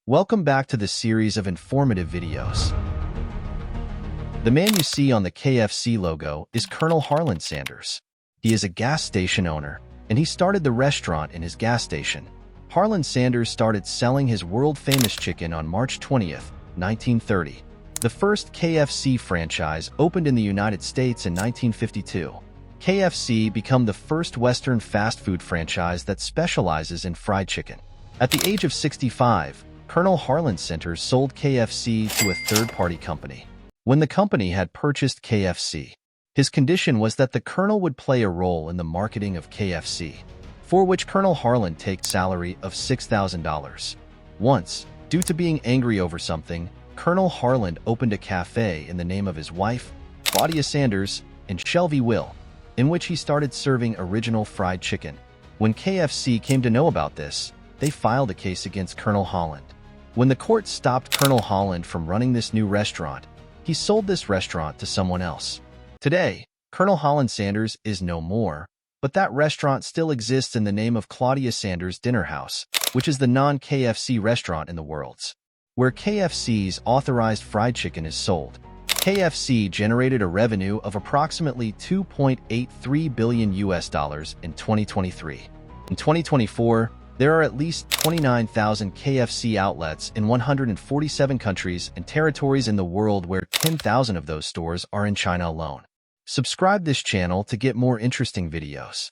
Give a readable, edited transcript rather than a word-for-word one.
Welcome back to the series of informative videos. The man you see on the KFC logo is Colonel Harland Sanders. He is a gas station owner, and he started the restaurant in his gas station. Harland Sanders started selling his world-famous chicken on March 20th, 1930. The first KFC franchise opened in the United States in 1952. KFC became the first Western fast food franchise that specializes in fried chicken. At the age of 65, Colonel Harland Centers sold KFC to a third-party company. When the company had purchased KFC, his condition was that the Colonel would play a role in the marketing of KFC, for which Colonel Harland takes salary of $6,000. Once, due to being angry over something, Colonel Harland opened a cafe in the name of his wife, Claudia Sanders, in Shelbyville, in which he started serving original fried chicken. When KFC came to know about this, they filed a case against Colonel Harland. When the court stopped Colonel Harland from running this new restaurant, he sold this restaurant to someone else. Today, Colonel Harland Sanders is no more, but that restaurant still exists in the name of Claudia Sanders Dinner House, which is the non-KFC restaurant in the world, where KFC's authorized fried chicken is sold. KFC generated a revenue of approximately $2.83 billion in 2023. In 2024, there are at least 29,000 KFC outlets in 147 countries and territories in the world, where 10,000 of those stores are in China alone. Subscribe this channel to get more interesting videos.